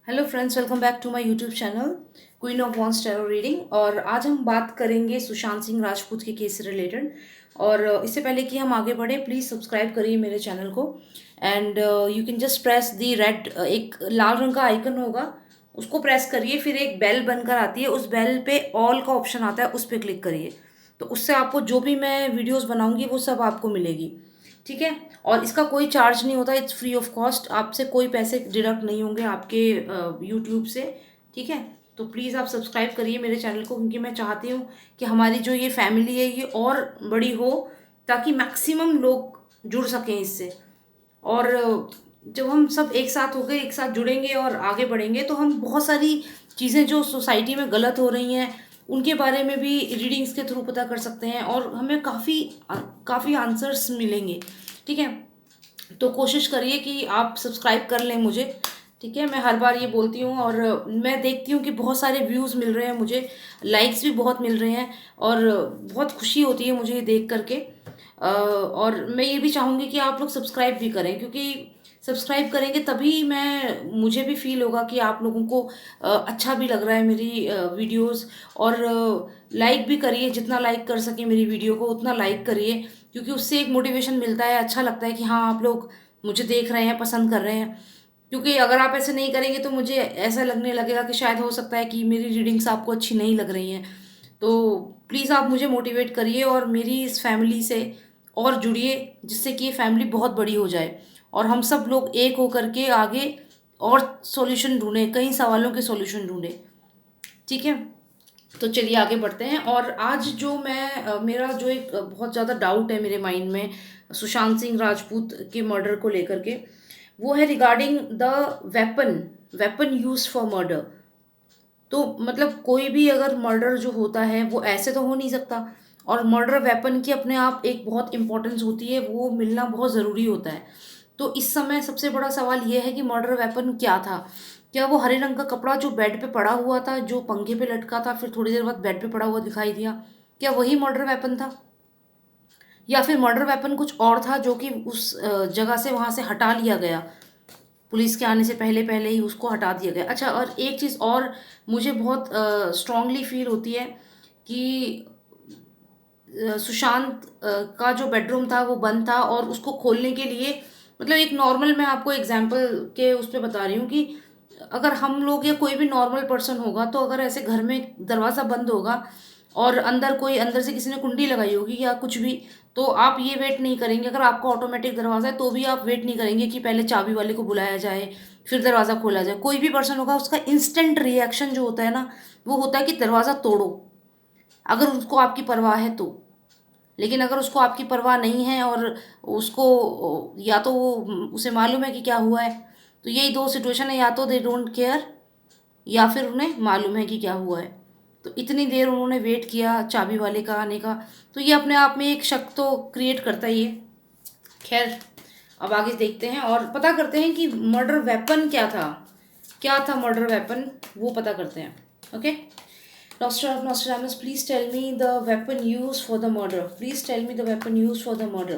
Hello friends, welcome back to my YouTube channel queen of wands tarot reading. और आज हम बात करेंगे सुशांत सिंह राजपूत के केस से रिलेटेड। और इससे पहले कि हम आगे बढ़े, प्लीज़ सब्सक्राइब करिए मेरे चैनल को। And you can just press the red, एक लाल रंग का आइकन होगा, उसको प्रेस करिए। फिर एक बेल बनकर आती है, उस बेल पे ऑल का ऑप्शन आता है, उस पर क्लिक करिए। तो उससे आपको जो भी मैं वीडियोज़ बनाऊँगी वो सब आपको मिलेगी। ठीक है। और इसका कोई चार्ज नहीं होता, इट्स फ्री ऑफ कॉस्ट। आपसे कोई पैसे डिडक्ट नहीं होंगे आपके यूट्यूब से। ठीक है। तो प्लीज़ आप सब्सक्राइब करिए मेरे चैनल को, क्योंकि मैं चाहती हूँ कि हमारी जो ये फैमिली है ये और बड़ी हो, ताकि मैक्सिमम लोग जुड़ सकें इससे। और जब हम सब एक साथ हो गए, एक साथ जुड़ेंगे और आगे बढ़ेंगे, तो हम बहुत सारी चीज़ें जो सोसाइटी में गलत हो रही हैं उनके बारे में भी रीडिंग्स के थ्रू पता कर सकते हैं, और हमें काफ़ी काफ़ी आंसर्स मिलेंगे। ठीक है। तो कोशिश करिए कि आप सब्सक्राइब कर लें मुझे। ठीक है। मैं हर बार ये बोलती हूँ, और मैं देखती हूँ कि बहुत सारे व्यूज़ मिल रहे हैं मुझे, लाइक्स भी बहुत मिल रहे हैं, और बहुत खुशी होती है मुझे ये देख करके। और मैं ये भी चाहूँगी कि आप लोग सब्सक्राइब भी करें, क्योंकि सब्सक्राइब करेंगे तभी मैं मुझे भी फील होगा कि आप लोगों को अच्छा भी लग रहा है मेरी वीडियोस। और लाइक भी करिए, जितना लाइक कर सके मेरी वीडियो को उतना लाइक करिए, क्योंकि उससे एक मोटिवेशन मिलता है, अच्छा लगता है कि हाँ आप लोग मुझे देख रहे हैं, पसंद कर रहे हैं। क्योंकि अगर आप ऐसे नहीं करेंगे तो मुझे ऐसा लगने लगेगा कि शायद हो सकता है कि मेरी रीडिंग्स आपको अच्छी नहीं लग रही हैं। तो प्लीज़ आप मुझे मोटिवेट करिए और मेरी इस फैमिली से और जुड़िए, जिससे कि ये फैमिली बहुत बड़ी हो जाए और हम सब लोग एक होकर के आगे और सॉल्यूशन ढूंढें, कई सवालों के सॉल्यूशन ढूंढें। ठीक है। तो चलिए आगे बढ़ते हैं। और आज जो मैं मेरा जो एक बहुत ज़्यादा डाउट है मेरे माइंड में सुशांत सिंह राजपूत के मर्डर को लेकर के, वो है regarding the weapon weapon use for murder. तो मतलब कोई भी अगर मर्डर जो होता है वो ऐसे तो हो नहीं सकता, और मर्डर वेपन की अपने आप एक बहुत इंपॉर्टेंस होती है, वो मिलना बहुत ज़रूरी होता है। तो इस समय सबसे बड़ा सवाल ये है कि मर्डर वेपन क्या था। क्या वो हरे रंग का कपड़ा जो बेड पे पड़ा हुआ था, जो पंखे पे लटका था, फिर थोड़ी देर बाद बेड पे पड़ा हुआ दिखाई दिया, क्या वही मर्डर वेपन था? या फिर मर्डर वेपन कुछ और था जो कि उस जगह से वहाँ से हटा लिया गया, पुलिस के आने से पहले पहले ही उसको हटा दिया गया। अच्छा, और एक चीज़ और मुझे बहुत स्ट्रांगली फील होती है कि सुशांत का जो बेडरूम था वो बंद था, और उसको खोलने के लिए, मतलब एक नॉर्मल, मैं आपको एग्जांपल के उस पर बता रही हूँ कि अगर हम लोग या कोई भी नॉर्मल पर्सन होगा, तो अगर ऐसे घर में दरवाज़ा बंद होगा और अंदर से किसी ने कुंडी लगाई होगी या कुछ भी, तो आप ये वेट नहीं करेंगे। अगर आपका ऑटोमेटिक दरवाज़ा है तो भी आप वेट नहीं करेंगे कि पहले चाबी वाले को बुलाया जाए फिर दरवाज़ा खोला जाए। कोई भी पर्सन होगा, उसका इंस्टेंट रिएक्शन जो होता है ना, वो होता है कि दरवाज़ा तोड़ो, अगर उसको आपकी परवाह है तो। लेकिन अगर उसको आपकी परवाह नहीं है और उसको, या तो वो, उसे मालूम है कि क्या हुआ है, तो यही दो सिचुएशन है, या तो दे डोंट केयर या फिर उन्हें मालूम है कि क्या हुआ है। तो इतनी देर उन्होंने वेट किया चाबी वाले का आने का, तो ये अपने आप में एक शक तो क्रिएट करता ही है। खैर, अब आगे देखते हैं और पता करते हैं कि मर्डर वेपन क्या था मर्डर वेपन, वो पता करते हैं। Okay. Nostradamus, please tell me the weapon used for the murder. Please tell me the weapon used for the murder.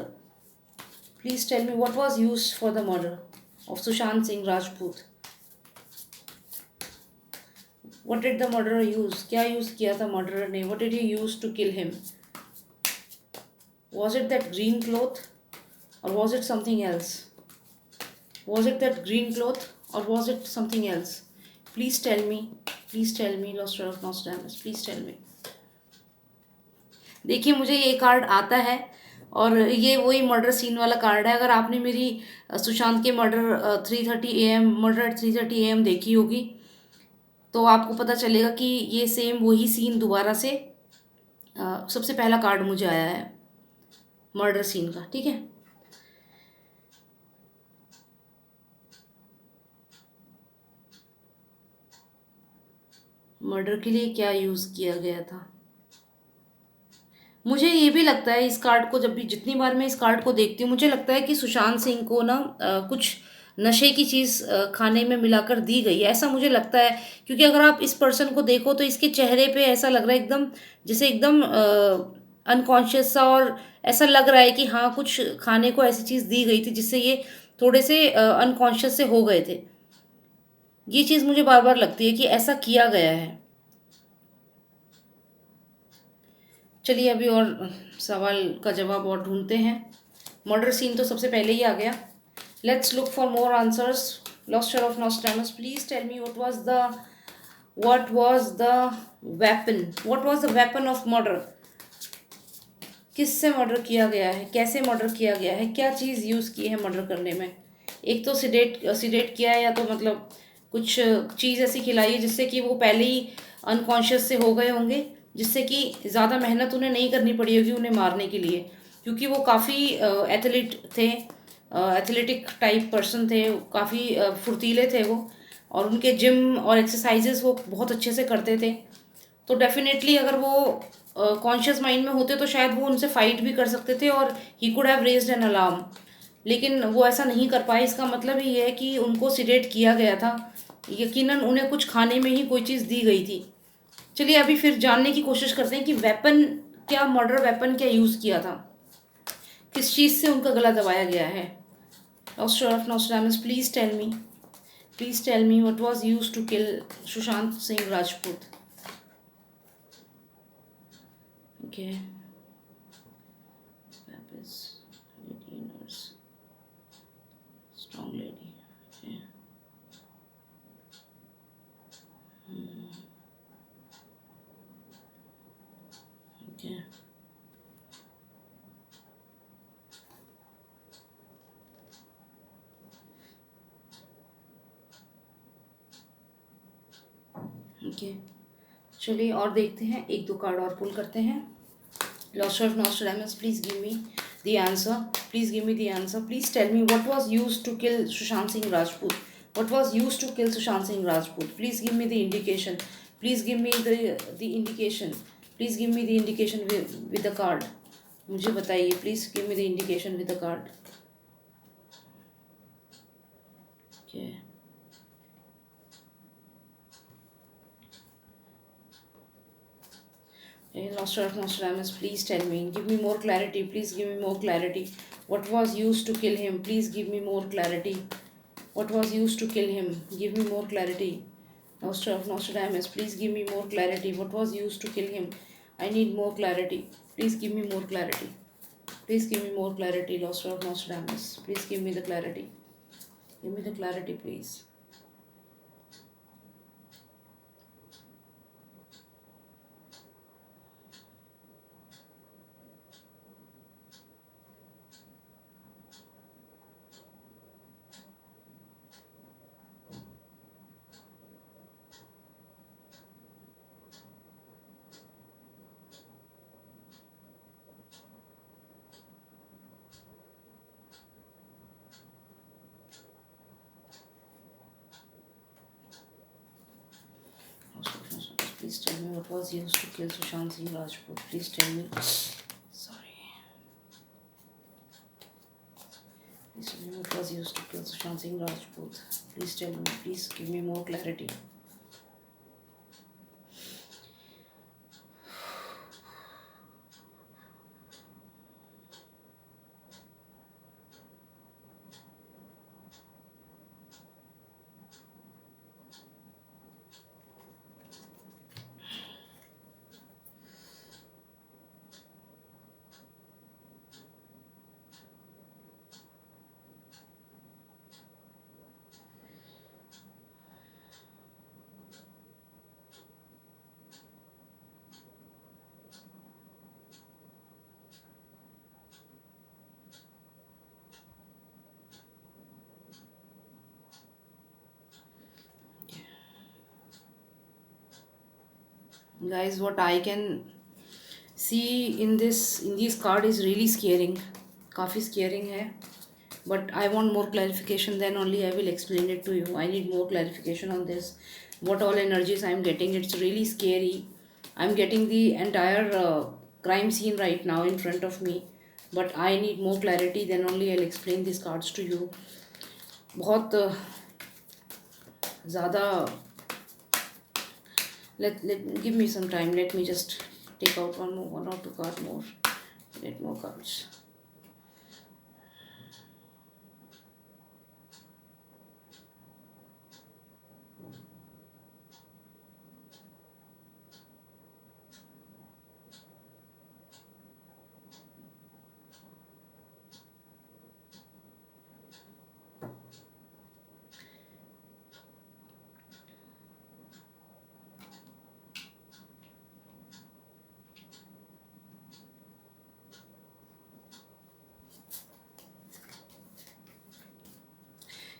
Please tell me what was used for the murder of Sushant Singh Rajput. What did the murderer use? क्या use किया था murderer ने? What did he use to kill him? Was it that green cloth, or was it something else? Was it that green cloth, or was it something else? Please tell me. Please tell me, Nostradamus. Please tell me. देखिए, मुझे ये card आता है, और ये वही murder scene वाला card है। अगर आपने मेरी सुशांत के murder 3:30 AM, murder at 3:30 AM देखी होगी, तो आपको पता चलेगा कि ये सेम वही सीन दोबारा से, सबसे पहला कार्ड मुझे आया है मर्डर सीन का। ठीक है। मर्डर के लिए क्या यूज़ किया गया था? मुझे ये भी लगता है, इस कार्ड को जब भी, जितनी बार मैं इस कार्ड को देखती हूँ, मुझे लगता है कि सुशांत सिंह को ना कुछ नशे की चीज़ खाने में मिलाकर दी गई है, ऐसा मुझे लगता है। क्योंकि अगर आप इस पर्सन को देखो तो इसके चेहरे पे ऐसा लग रहा है एकदम, जैसे एकदम अनकॉन्शियस सा, और ऐसा लग रहा है कि हाँ कुछ खाने को ऐसी चीज़ दी गई थी जिससे ये थोड़े से अनकॉन्शियस से हो गए थे। ये चीज़ मुझे बार बार लगती है कि ऐसा किया गया है। चलिए अभी और सवाल का जवाब और ढूंढते हैं। मर्डर सीन तो सबसे पहले ही आ गया। Let's look for more answers. Master of Nostradamus, please tell me what was the weapon, what was the weapon of murder? किससे मर्डर किया गया है, कैसे मर्डर किया गया है, क्या चीज़ यूज़ की है मर्डर करने में? एक तो सिडेट सिडेट किया है, या तो मतलब कुछ चीज़ ऐसी खिलाई है जिससे कि वो पहले ही अनकॉन्शियस से हो गए होंगे, जिससे कि ज़्यादा मेहनत उन्हें नहीं करनी पड़ी होगी उन्हें मारने के लिए, क्योंकि वो काफ़ी एथलीट थे, एथलेटिक टाइप पर्सन थे, काफ़ी फुर्तीले थे वो, और उनके जिम और एक्सरसाइजेस वो बहुत अच्छे से करते थे। तो डेफिनेटली अगर वो कॉन्शियस माइंड में होते तो शायद वो उनसे फाइट भी कर सकते थे और he could have raised an alarm, लेकिन वो ऐसा नहीं कर पाए। इसका मतलब ही है कि उनको सिडेट किया गया था, यकीनन उन्हें कुछ खाने में ही कोई चीज़ दी गई थी। चलिए अभी फिर जानने की कोशिश करते हैं कि वेपन, क्या मर्डर वेपन क्या यूज़ किया था, किस चीज़ से उनका गला दबाया गया है। Doctor of Nostradamus, please tell me what was used to kill Sushant Singh Rajput. Okay, Pappas, lady nurse, strong lady. Okay. Okay. Okay, चलिए और देखते हैं, एक दो कार्ड और पुल करते हैं। Master of Nostradamus, please give me the answer, please give me the answer, please tell me what was used to kill Sushant Singh Rajput, what was used to kill Sushant Singh Rajput, please give me the indication, please give me the indication, please give me the indication with the card. मुझे बताइए, please give me the indication with the card. Okay, Master of Nostradamus, please tell me, give me more clarity, please give me more clarity. What was used to kill him? Please give me more clarity. What was used to kill him? Give me more clarity. Master of Nostradamus, please give me more clarity. What was used to kill him? I need more clarity. Please give me more clarity. Please give me more clarity, Master of Nostradamus. Please give me the clarity. Give me the clarity, please. Please tell me what was used to kill Sushant Singh Rajput. Please tell me. Sorry. Please tell me what was used to kill Sushant Singh Rajput. Please tell me. Please give me more clarity. Guys, what I can see in these card is really scaring. काफ़ी scaring है. But I want more clarification, then only I will explain it to you. I need more clarification on this. What all energies I am getting, it's really scary. I am getting the entire crime scene right now in front of me. But I need more clarity, then only I'll explain these cards to you. बहुत ज़्यादा, let give me some time. Let me just take out one or two cards more. Get more cards.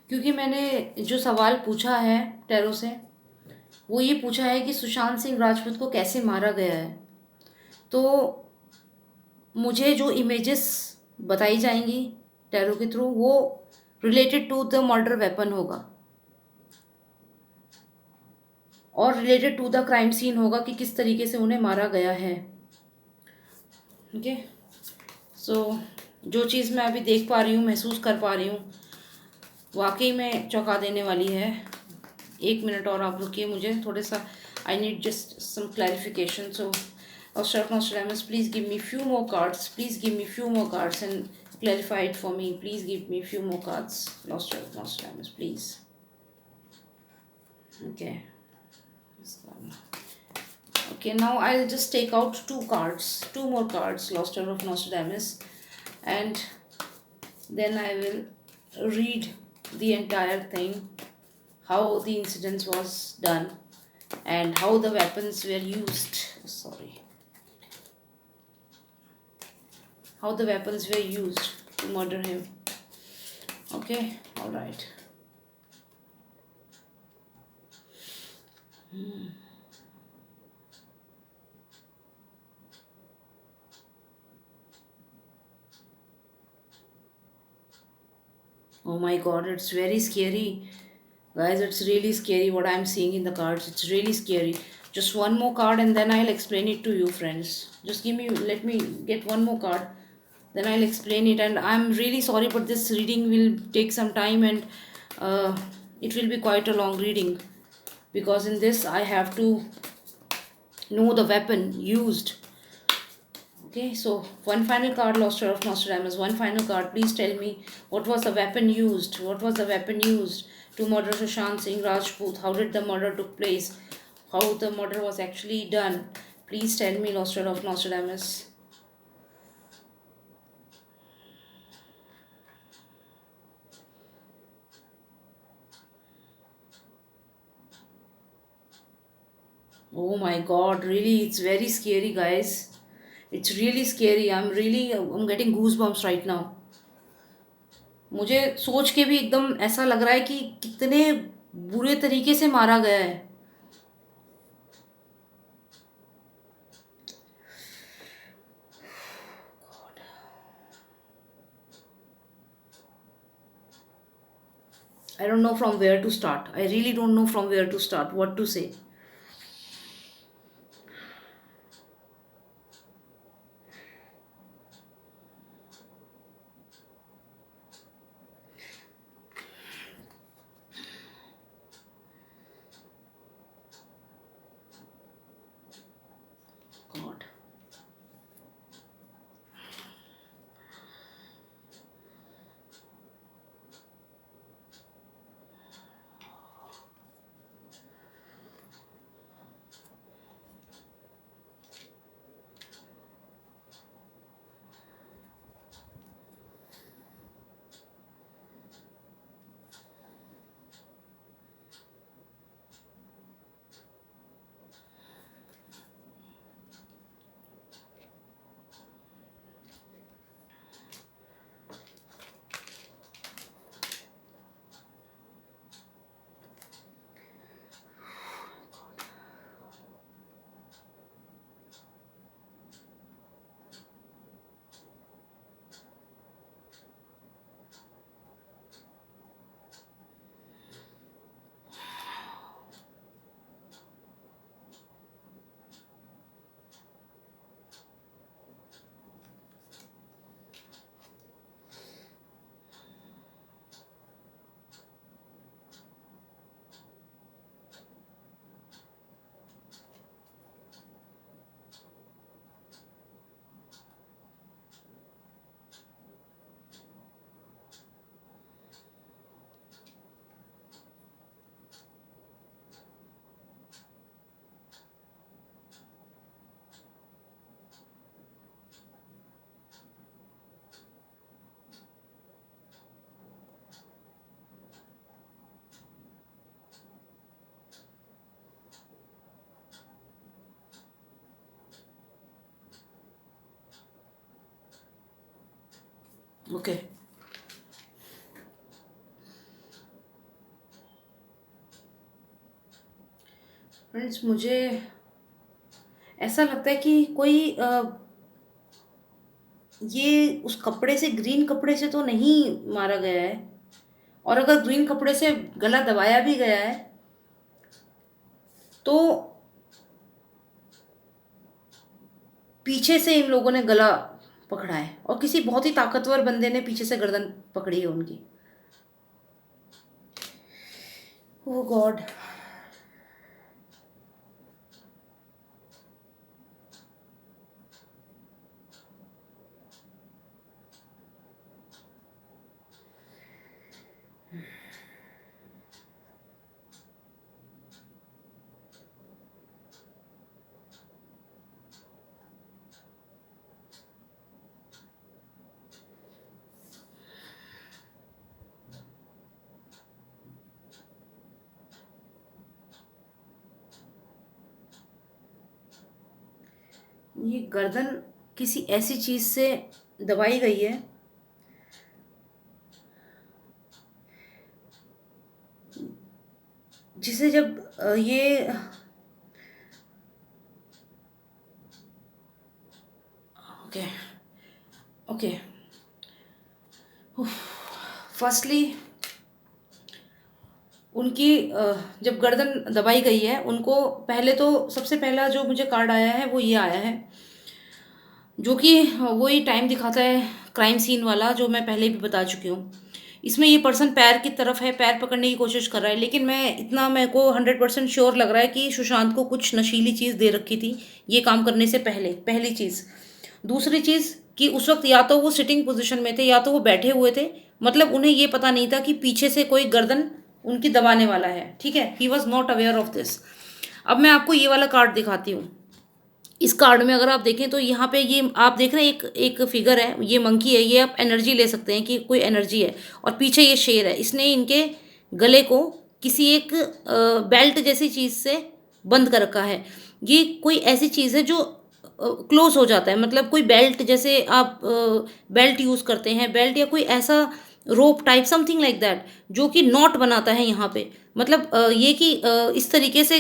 क्योंकि मैंने जो सवाल पूछा है tarot से, वो ये पूछा है कि सुशांत सिंह राजपूत को कैसे मारा गया है। तो मुझे जो इमेजेस बताई जाएंगी टैरो के थ्रू, वो related to the murder weapon होगा और related to the crime scene होगा कि किस तरीके से उन्हें मारा गया है। ओके, सो जो चीज़ मैं अभी देख पा रही हूँ, महसूस कर पा रही हूँ, वाकई में चौंका देने वाली है। 1 मिनट और आप रुकिए, मुझे थोड़ा सा I need just some clarification. So Nostradamus, please give me few more cards. Please give me few more cards and clarify it for me. Please give me few more cards. Nostradamus, please. Okay. Okay, now I'll just take out two more cards, Lost of Nostradamus, and then I will read the entire thing, how the incident was done, and how the weapons were used. Sorry. How the weapons were used to murder him. Okay, alright. Oh my god, it's very scary. Guys, it's really scary what I'm seeing in the cards. It's really scary. Just one more card and then I'll explain it to you, friends. Just let me get one more card. Then I'll explain it. And I'm really sorry, but this reading will take some time and uh, it will be quite a long reading. Because in this, I have to know the weapon used. Okay, so one final card, Lost of Nostradamus. One final card. Please tell me what was the weapon used? What was the weapon used to murder Sushant Singh Rajput? How did the murder took place? How the murder was actually done? Please tell me, Lost of Nostradamus. Oh my God! Really, it's very scary, guys. It's really scary. I'm getting goosebumps right now. मुझे सोच के भी एकदम ऐसा लग रहा है कि कितने बुरे तरीके से मारा गया है। I don't know from where to start. I really don't know from where to start, what to say. God. Okay. Friends, मुझे ऐसा लगता है कि कोई ये उस कपड़े से, ग्रीन कपड़े से तो नहीं मारा गया है। और अगर ग्रीन कपड़े से गला दबाया भी गया है तो पीछे से इन लोगों ने गला पकड़ा है, और किसी बहुत ही ताकतवर बंदे ने पीछे से गर्दन पकड़ी है उनकी। ओह गॉड। ये गर्दन किसी ऐसी चीज से दबाई गई है जिसे जब ये ओके ओके। फर्स्टली उनकी जब गर्दन दबाई गई है उनको, पहले तो सबसे पहला जो मुझे कार्ड आया है वो ये आया है, जो कि वही टाइम दिखाता है क्राइम सीन वाला, जो मैं पहले भी बता चुकी हूँ। इसमें ये पर्सन पैर की तरफ है, पैर पकड़ने की कोशिश कर रहा है, लेकिन मैं इतना, मेरे को 100% श्योर लग रहा है कि सुशांत को कुछ नशीली चीज़ दे रखी थी ये काम करने से पहले, पहली चीज़। दूसरी चीज़ कि उस वक्त या तो वो सिटिंग पोजीशन में थे या तो वो बैठे हुए थे, मतलब उन्हें ये पता नहीं था कि पीछे से कोई गर्दन उनकी दबाने वाला है। ठीक है, he was not aware of this. अब मैं आपको ये वाला कार्ड दिखाती हूँ। इस कार्ड में अगर आप देखें तो यहाँ पे ये आप देख रहे हैं, एक एक फिगर है, ये मंकी है, ये आप एनर्जी ले सकते हैं कि कोई एनर्जी है। और पीछे ये शेर है, इसने इनके गले को किसी एक बेल्ट जैसी चीज़ से बंद कर रखा है। ये कोई ऐसी चीज़ है जो क्लोज हो जाता है, मतलब कोई बेल्ट, जैसे आप बेल्ट यूज़ करते हैं, बेल्ट या कोई ऐसा रोप टाइप समथिंग लाइक दैट, जो कि नॉट बनाता है यहाँ पे। मतलब ये कि इस तरीके से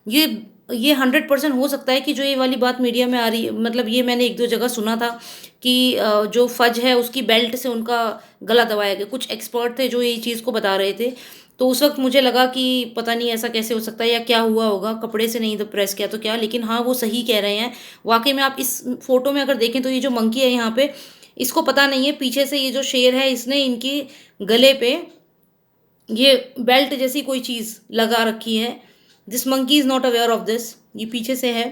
ये 100% हो सकता है कि जो ये वाली बात मीडिया में आ रही है, मतलब ये मैंने एक दो जगह सुना था कि जो फज है उसकी बेल्ट से उनका गला दबाया गया। कुछ एक्सपर्ट थे जो ये चीज़ को बता रहे थे, तो उस वक्त मुझे लगा कि पता नहीं ऐसा कैसे हो सकता है या क्या हुआ होगा, कपड़े से नहीं तो प्रेस किया तो क्या। लेकिन हाँ, वो सही कह रहे हैं। वाकई में आप इस फोटो में अगर देखें तो ये जो मंकी है यहाँ पे, इसको पता नहीं है पीछे से ये जो शेर है इसने इनकी गले पे ये बेल्ट जैसी कोई चीज़ लगा रखी है। This monkey is not aware of this, ये पीछे से है।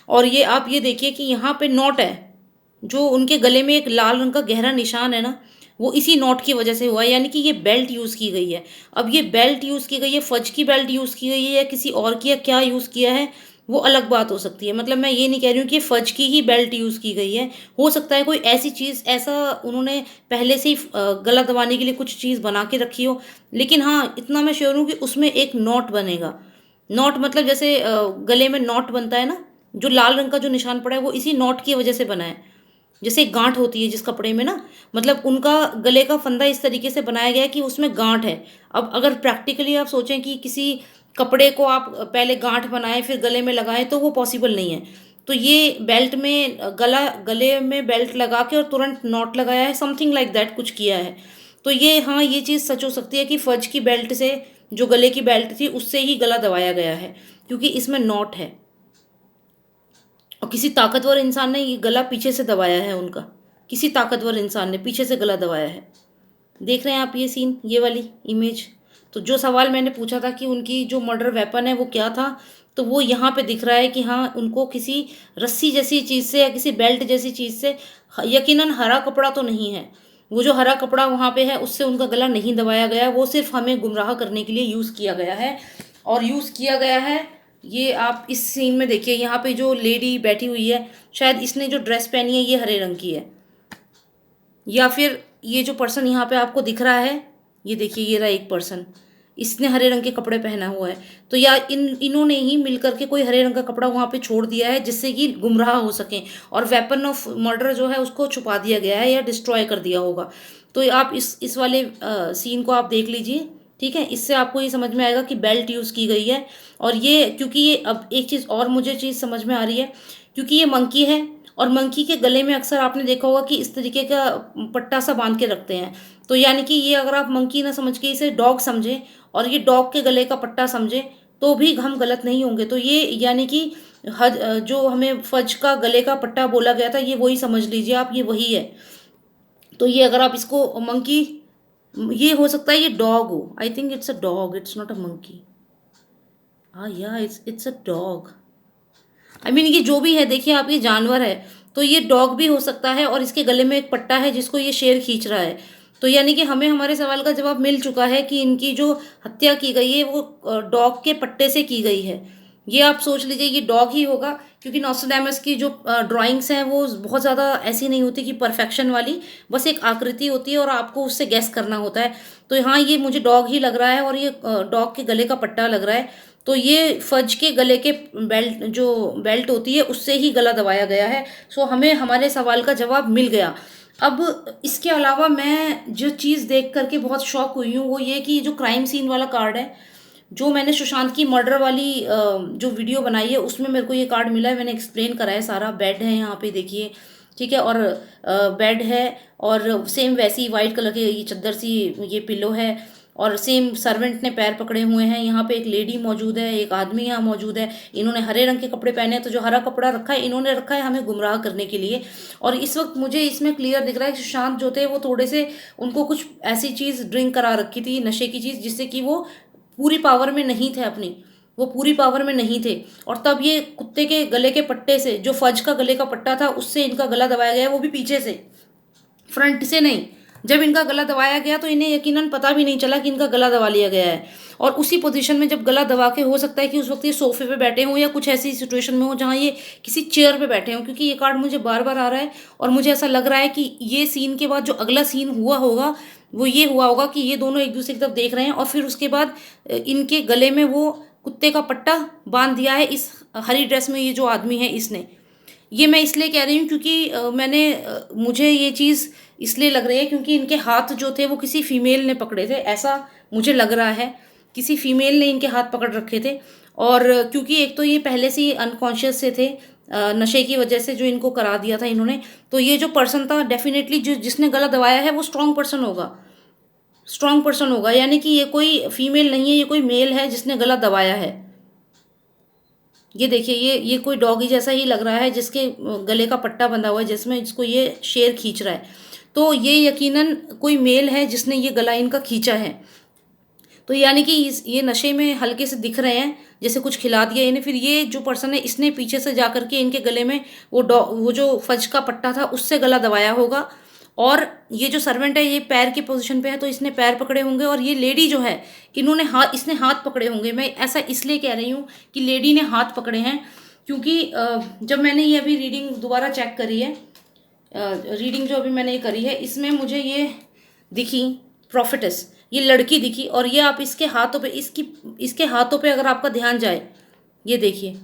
और ये आप ये देखिए कि यहाँ पे नॉट है, जो उनके गले में एक लाल रंग का गहरा निशान है ना, वो इसी नॉट की वजह से हुआ है, यानी कि ये बेल्ट यूज़ की गई है। अब ये बेल्ट यूज़ की गई है, फज की बेल्ट यूज़ की गई है या किसी और की, या क्या यूज़ किया है वो अलग बात हो सकती है। मतलब मैं ये नहीं कह रही हूँ कि फज की ही बेल्ट यूज़ की गई है, हो सकता है कोई ऐसी चीज़, ऐसा उन्होंने पहले से ही गला दबाने के लिए कुछ चीज़ बना के रखी हो। लेकिन हाँ, इतना मैं श्योर हूँ कि उसमें एक नॉट बनेगा। नॉट मतलब जैसे गले में नॉट बनता है ना, जो लाल रंग का जो निशान पड़ा है वो इसी नॉट की वजह से बना है। जैसे एक गांठ होती है जिस कपड़े में ना, मतलब उनका गले का फंदा इस तरीके से बनाया गया है कि उसमें गांठ है। अब अगर प्रैक्टिकली आप सोचें कि किसी कपड़े को आप पहले गांठ बनाएं फिर गले में लगाएं, तो वो पॉसिबल नहीं है। तो ये बेल्ट में गले में बेल्ट लगा के और तुरंत नॉट लगाया है, समथिंग लाइक दैट कुछ किया है। तो ये, हाँ, ये चीज़ सच हो सकती है कि फज की बेल्ट से, जो गले की बेल्ट थी उससे ही गला दबाया गया है, क्योंकि इसमें नॉट है। और किसी ताकतवर इंसान ने ये गला पीछे से दबाया है उनका, किसी ताकतवर इंसान ने पीछे से गला दबाया है। देख रहे हैं आप ये सीन, ये वाली इमेज। तो जो सवाल मैंने पूछा था कि उनकी जो मर्डर वेपन है वो क्या था, तो वो यहाँ पे दिख रहा है कि हाँ, उनको किसी रस्सी जैसी चीज़ से या किसी बेल्ट जैसी चीज़ से, यकीनन हरा कपड़ा तो नहीं है, वो जो हरा कपड़ा वहाँ पे है उससे उनका गला नहीं दबाया गया, वो सिर्फ हमें गुमराह करने के लिए यूज़ किया गया है। और यूज़ किया गया है, ये आप इस सीन में देखिए, यहाँ पे जो लेडी बैठी हुई है, शायद इसने जो ड्रेस पहनी है ये हरे रंग की है, या फिर ये जो पर्सन यहाँ पे आपको दिख रहा है, ये देखिए, ये रहा एक पर्सन, इसने हरे रंग के कपड़े पहना हुआ है। तो या इन्होंने ही मिल करके कोई हरे रंग का कपड़ा वहाँ पे छोड़ दिया है जिससे कि गुमराह हो सकें, और वेपन ऑफ मर्डर जो है उसको छुपा दिया गया है या डिस्ट्रॉय कर दिया होगा। तो आप इस वाले सीन को आप देख लीजिए, ठीक है, इससे आपको ये समझ में आएगा कि बेल्ट यूज़ की गई है। और ये क्योंकि ये अब एक चीज़ और मुझे चीज़ समझ में आ रही है, क्योंकि ये मंकी है और मंकी के गले में अक्सर आपने देखा होगा कि इस तरीके का पट्टा सा बांध के रखते हैं। तो यानी कि ये अगर आप मंकी ना समझ के इसे डॉग समझें और ये डॉग के गले का पट्टा समझें, तो भी हम गलत नहीं होंगे। तो ये यानी कि जो हमें फज का गले का पट्टा बोला गया था, ये वही समझ लीजिए आप, ये वही है। तो ये अगर आप इसको मंकी, ये हो सकता है ये डॉग हो, I think it's a dog, it's not a monkey. हाँ या it's a dog. I mean ये जो भी है, देखिए आप, ये जानवर है, तो ये डॉग भी हो सकता है और इसके गले में एक पट्टा है जिसको ये शेर खींच रहा है। तो यानी कि हमें हमारे सवाल का जवाब मिल चुका है कि इनकी जो हत्या की गई है वो डॉग के पट्टे से की गई है। ये आप सोच लीजिए ये डॉग ही होगा, क्योंकि नॉस्ट्रडेमस की जो ड्राइंग्स हैं वो बहुत ज़्यादा ऐसी नहीं होती कि परफेक्शन वाली, बस एक आकृति होती है और आपको उससे गैस करना होता है। तो हाँ, ये मुझे डॉग ही लग रहा है और ये डॉग के गले का पट्टा लग रहा है। तो ये फज के गले के बेल्ट, जो बेल्ट होती है, उससे ही गला दबाया गया है। सो हमें हमारे सवाल का जवाब मिल गया। अब इसके अलावा मैं जो चीज़ देख करके बहुत शॉक हुई हूँ वो ये कि जो क्राइम सीन वाला कार्ड है, जो मैंने सुशांत की मर्डर वाली जो वीडियो बनाई है उसमें मेरे को ये कार्ड मिला है। मैंने एक्सप्लेन करा है सारा। बेड है यहाँ पे देखिए, ठीक है, और बेड है और सेम वैसी वाइट कलर की ये चादर सी, ये पिलो है, और सेम सर्वेंट ने पैर पकड़े हुए हैं। यहाँ पे एक लेडी मौजूद है, एक आदमी यहाँ मौजूद है। इन्होंने हरे रंग के कपड़े पहने हैं, तो जो हरा कपड़ा रखा है इन्होंने रखा है हमें गुमराह करने के लिए। और इस वक्त मुझे इसमें क्लियर दिख रहा है कि सुशांत जो थे वो थोड़े से, उनको कुछ ऐसी चीज़ ड्रिंक करा रखी थी, नशे की चीज़, जिससे कि वो पूरी पावर में नहीं थे अपनी, वो पूरी पावर में नहीं थे। और तब ये कुत्ते के गले के पट्टे से, जो फज का गले का पट्टा था, उससे इनका गला दबाया गया, वो भी पीछे से, फ्रंट से नहीं। जब इनका गला दबाया गया तो इन्हें यकीनन पता भी नहीं चला कि इनका गला दबा लिया गया है। और उसी पोजीशन में जब गला दबा के, हो सकता है कि उस वक्त ये सोफे पे बैठे हों या कुछ ऐसी सिचुएशन में हो जहाँ ये किसी चेयर पे बैठे हों, क्योंकि ये कार्ड मुझे बार बार आ रहा है और मुझे ऐसा लग रहा है कि ये सीन के बाद जो अगला सीन हुआ होगा वो ये हुआ होगा कि ये दोनों एक दूसरे की तरफ देख रहे हैं और फिर उसके बाद इनके गले में वो कुत्ते का पट्टा बांध दिया है इस हरी ड्रेस में, ये जो आदमी है इसने। ये मैं इसलिए कह रही हूँ क्योंकि मुझे ये चीज़ इसलिए लग रही है क्योंकि इनके हाथ जो थे वो किसी फीमेल ने पकड़े थे, ऐसा मुझे लग रहा है। किसी फीमेल ने इनके हाथ पकड़ रखे थे। और क्योंकि एक तो ये पहले से ही अनकॉन्शियस से थे, नशे की वजह से जो इनको करा दिया था इन्होंने, तो ये जो पर्सन था डेफिनेटली जो जिसने गला दबाया है वो स्ट्रॉन्ग पर्सन होगा, स्ट्रॉन्ग पर्सन होगा। यानी कि ये कोई फीमेल नहीं है, ये कोई मेल है जिसने गला दबाया है। ये देखिए, ये कोई डॉगी जैसा ही लग रहा है जिसके गले का पट्टा बंधा हुआ है, जिसमें इसको ये शेर खींच रहा है। तो ये यकीनन कोई मेल है जिसने ये गला इनका खींचा है। तो यानी कि ये नशे में हल्के से दिख रहे हैं, जैसे कुछ खिला दिया इन्हें, फिर ये जो पर्सन है इसने पीछे से जा करके इनके गले में वो जो फज का पट्टा था उससे गला दबाया होगा। और ये जो सर्वेंट है ये पैर की पोजीशन पे है, तो इसने पैर पकड़े होंगे। और ये लेडी जो है, इसने हाथ पकड़े होंगे। मैं ऐसा इसलिए कह रही हूँ कि लेडी ने हाथ पकड़े हैं, क्योंकि जब मैंने ये अभी रीडिंग दोबारा चेक करी है, रीडिंग जो अभी मैंने ये करी है, इसमें मुझे ये दिखी प्रॉफिटेस, ये लड़की दिखी। और ये आप इसके हाथों पे, इसके हाथों पे अगर आपका ध्यान जाए, ये देखिए,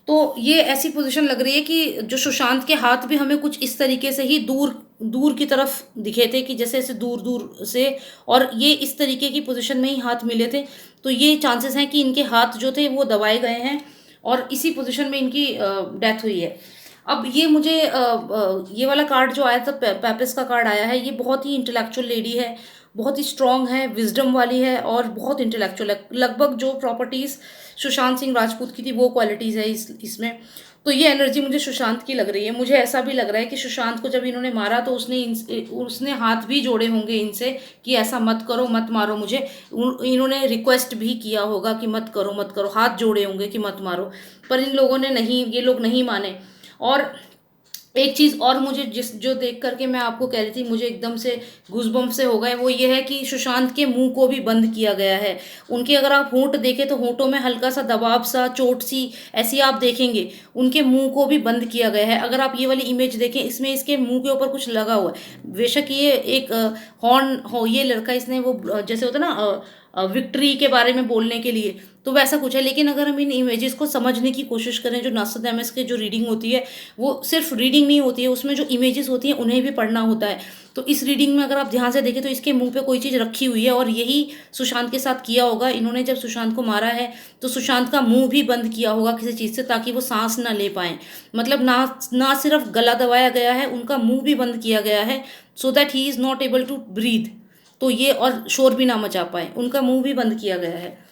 तो ये ऐसी पोजीशन लग रही है कि जो सुशांत के हाथ भी हमें कुछ इस तरीके से ही दूर दूर की तरफ दिखे थे, कि जैसे ऐसे दूर दूर से, और ये इस तरीके की पोजीशन में ही हाथ मिले थे। तो ये चांसेस हैं कि इनके हाथ जो थे वो दबाए गए हैं और इसी पोजीशन में इनकी डेथ हुई है। अब ये मुझे ये वाला कार्ड जो आया था, पेपिस का कार्ड आया है, ये बहुत ही इंटेलेक्चुअल लेडी है, बहुत ही स्ट्रांग है, विजडम वाली है और बहुत इंटेलेक्चुअल है। लगभग जो प्रॉपर्टीज़ सुशांत सिंह राजपूत की थी वो क्वालिटीज़ है इसमें। तो ये एनर्जी मुझे सुशांत की लग रही है। मुझे ऐसा भी लग रहा है कि सुशांत को जब इन्होंने मारा तो उसने हाथ भी जोड़े होंगे इनसे कि ऐसा मत करो, मत मारो मुझे। इन्होंने रिक्वेस्ट भी किया होगा कि मत करो मत करो, हाथ जोड़े होंगे कि मत मारो, पर इन लोगों ने नहीं, ये लोग नहीं माने। और एक चीज़ और मुझे जो देख करके मैं आपको कह रही थी, मुझे एकदम से गूज़बम्प से हो गए, वो ये है कि सुशांत के मुंह को भी बंद किया गया है। उनके अगर आप होंठ देखें तो होंठों में हल्का सा दबाव सा, चोट सी ऐसी आप देखेंगे। उनके मुंह को भी बंद किया गया है। अगर आप ये वाली इमेज देखें, इसमें इसके मुंह के ऊपर कुछ लगा हुआ है। बेशक ये एक हॉर्न हो, ये लड़का, इसने वो जैसे होता है ना विक्ट्री के बारे में बोलने के लिए, तो वैसा कुछ है। लेकिन अगर हम इन इमेजेस को समझने की कोशिश करें, जो नॉस्ट्रडेमस की जो रीडिंग होती है वो सिर्फ रीडिंग नहीं होती है, उसमें जो इमेजेस होती हैं उन्हें भी पढ़ना होता है। तो इस रीडिंग में अगर आप ध्यान से देखें तो इसके मुंह पे कोई चीज़ रखी हुई है, और यही सुशांत के साथ किया होगा। इन्होंने जब सुशांत को मारा है तो सुशांत का मुंह भी बंद किया होगा किसी चीज़ से, ताकि वो सांस ना ले पाए। मतलब ना ना सिर्फ गला दबाया गया है, उनका मुंह भी बंद किया गया है, so that he is not able to breathe. तो ये, और शोर भी ना मचा पाए, उनका मुंह भी बंद किया गया है।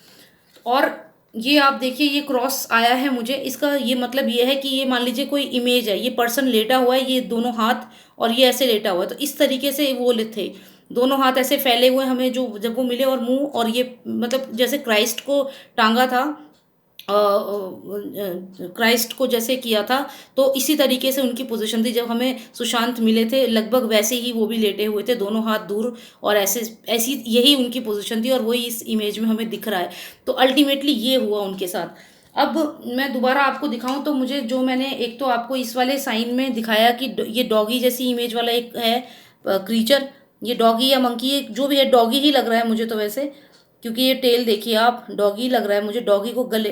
और ये आप देखिए, ये क्रॉस आया है मुझे, इसका ये मतलब ये है कि ये मान लीजिए कोई इमेज है, ये पर्सन लेटा हुआ है, ये दोनों हाथ, और ये ऐसे लेटा हुआ है। तो इस तरीके से वो थे, दोनों हाथ ऐसे फैले हुए हमें जो जब वो मिले, और मुंह, और ये मतलब जैसे क्राइस्ट को टांगा था, क्राइस्ट को जैसे किया था, तो इसी तरीके से उनकी पोजीशन थी जब हमें सुशांत मिले थे, लगभग वैसे ही वो भी लेटे हुए थे, दोनों हाथ दूर, और ऐसे ऐसी यही उनकी पोजीशन थी, और वही इस इमेज में हमें दिख रहा है। तो अल्टीमेटली ये हुआ उनके साथ। अब मैं दोबारा आपको दिखाऊं तो मुझे, जो मैंने एक तो आपको इस वाले साइन में दिखाया कि ये डॉगी जैसी इमेज वाला एक है क्रीचर, ये डॉगी या मंकी, जो भी है डॉगी ही लग रहा है मुझे तो वैसे, क्योंकि ये टेल देखिए आप, डॉगी लग रहा है मुझे। डॉगी को गले,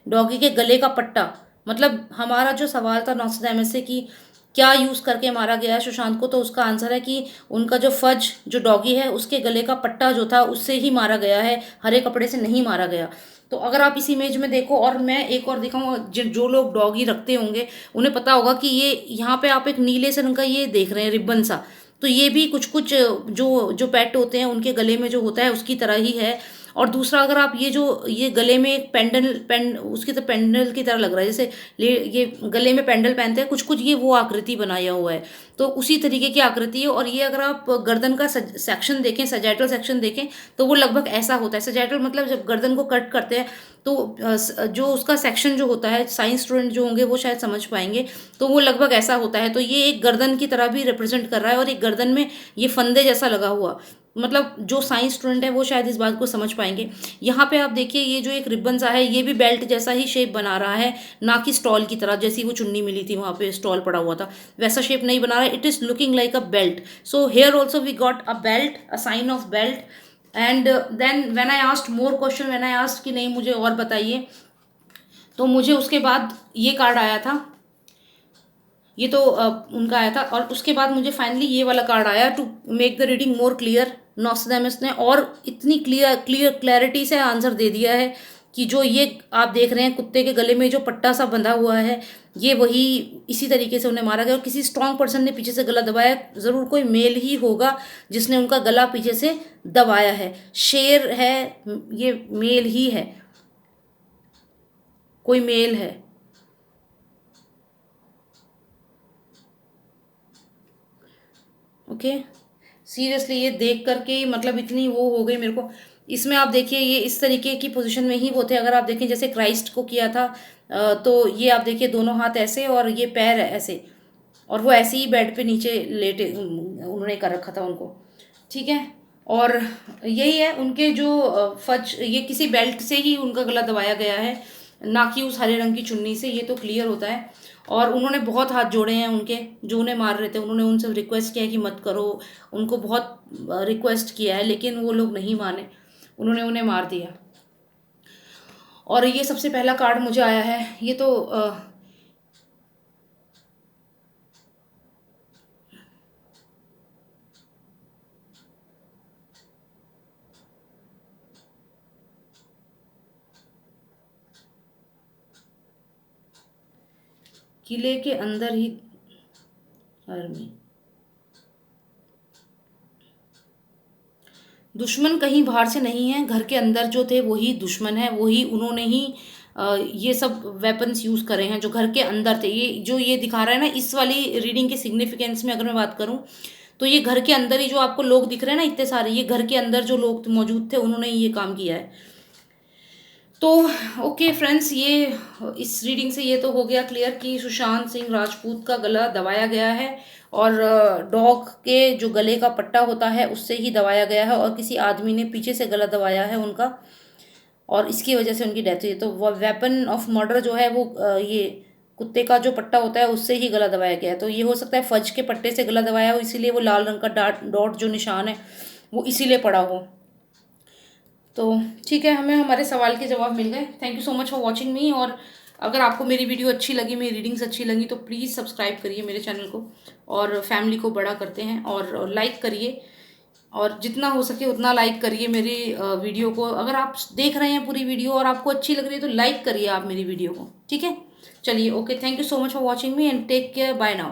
डॉगी के गले का पट्टा, मतलब हमारा जो सवाल था नॉस्ट्रडेमस से कि क्या यूज़ करके मारा गया है सुशांत को, तो उसका आंसर है कि उनका जो फज, जो डॉगी है, उसके गले का पट्टा जो था उससे ही मारा गया है, हरे कपड़े से नहीं मारा गया। तो अगर आप इस इमेज में देखो, और मैं एक और दिखाऊँ, जो लोग डॉगी रखते होंगे उन्हें पता होगा कि ये यहाँ पे आप एक नीले से रंग का ये देख रहे हैं रिबन सा, तो ये भी कुछ कुछ जो जो पेट होते हैं उनके गले में जो होता है उसकी तरह ही है। और दूसरा, अगर आप ये जो ये गले में एक उसकी तो पेंडल की तरह लग रहा है, जैसे ये गले में पेंडल पहनते हैं कुछ कुछ, ये वो आकृति बनाया हुआ है, तो उसी तरीके की आकृति है। और ये अगर आप गर्दन का सेक्शन देखें, सजैटल सेक्शन देखें, तो वो लगभग ऐसा होता है। सजैटल मतलब जब गर्दन को कट करते हैं तो जो उसका सेक्शन जो होता है, साइंस स्टूडेंट जो होंगे वो शायद समझ पाएंगे, तो वो लगभग ऐसा होता है। तो ये एक गर्दन की तरह भी रिप्रेजेंट कर रहा है, और एक गर्दन में ये फंदे जैसा लगा हुआ, मतलब जो साइंस स्टूडेंट है वो शायद इस बात को समझ पाएंगे। यहाँ पे आप देखिए, ये जो एक रिबन सा है, ये भी बेल्ट जैसा ही शेप बना रहा है, ना कि स्टॉल की तरह, जैसी वो चुन्नी मिली थी वहाँ पे स्टॉल पड़ा हुआ था वैसा शेप नहीं बना रहा है। It is looking like a belt. So here also we got a belt, a sign of belt. And then when I asked more question, when I asked कि नहीं मुझे और बताइए, तो मुझे उसके बाद ये कार्ड आया था, ये तो उनका आया था, और उसके बाद मुझे फाइनली ये वाला कार्ड आया, to make the reading more clear. Nostradamus ने और इतनी क्लैरिटी से आंसर दे दिया है कि जो ये आप देख रहे हैं कुत्ते के गले में जो पट्टा सा बंधा हुआ है, ये वही, इसी तरीके से उन्हें मारा गया। और किसी स्ट्रांग पर्सन ने पीछे से गला दबाया, ज़रूर कोई मेल ही होगा जिसने उनका गला पीछे से दबाया है। शेर है, ये मेल ही है, कोई मेल है। ओके, सीरियसली ये देख करके ही मतलब इतनी वो हो गई मेरे को। इसमें आप देखिए, ये इस तरीके की पोजीशन में ही वो थे। अगर आप देखें जैसे क्राइस्ट को किया था, तो ये आप देखिए दोनों हाथ ऐसे और ये पैर ऐसे, और वो ऐसे ही बेड पे नीचे लेटे उन्होंने कर रखा था उनको, ठीक है। और यही है उनके जो फज, ये किसी बेल्ट से ही उनका गला दबाया गया है, ना कि उस हरे रंग की चुन्नी से, ये तो क्लियर होता है। और उन्होंने बहुत हाथ जोड़े हैं उनके, जो उन्हें मार रहे थे, उन्होंने उनसे रिक्वेस्ट किया है कि मत करो, उनको बहुत रिक्वेस्ट किया है, लेकिन वो लोग नहीं माने, उन्होंने उन्हें मार दिया। और ये सबसे पहला कार्ड मुझे आया है, ये तो किले के अंदर ही आर्मी, दुश्मन कहीं बाहर से नहीं है, घर के अंदर जो थे वही दुश्मन है, वही उन्होंने ही ये सब वेपन्स यूज़ करे हैं जो घर के अंदर थे। ये जो ये दिखा रहा है ना, इस वाली रीडिंग के सिग्निफिकेंस में अगर मैं बात करूं, तो ये घर के अंदर ही जो आपको लोग दिख रहे हैं ना इतने सारे, ये घर के अंदर जो लोग मौजूद थे उन्होंने ही ये काम किया है। तो ओके फ्रेंड्स, ये इस रीडिंग से ये तो हो गया क्लियर कि सुशांत सिंह राजपूत का गला दबाया गया है, और डॉग के जो गले का पट्टा होता है उससे ही दबाया गया है, और किसी आदमी ने पीछे से गला दबाया है उनका, और इसकी वजह से उनकी डेथ हुई है। तो वो वेपन ऑफ मर्डर जो है वो ये कुत्ते का जो पट्टा होता है उससे ही गला दबाया गया है। तो ये हो सकता है फज के पट्टे से गला दबाया हो, इसीलिए वो लाल रंग का डॉट जो निशान है वो इसीलिए पड़ा हो। तो ठीक है, हमें हमारे सवाल के जवाब मिल गए। Thank you so much for watching मी। और अगर आपको मेरी वीडियो अच्छी लगी, मेरी रीडिंग्स अच्छी लगी, तो प्लीज़ सब्सक्राइब करिए मेरे चैनल को और फैमिली को बड़ा करते हैं, और लाइक करिए, और जितना हो सके उतना लाइक करिए मेरी वीडियो को। अगर आप देख रहे हैं पूरी वीडियो और आपको अच्छी लग रही है तो लाइक करिए आप मेरी वीडियो को, ठीक है। चलिए, okay, thank you so much for watching me and take care, bye now.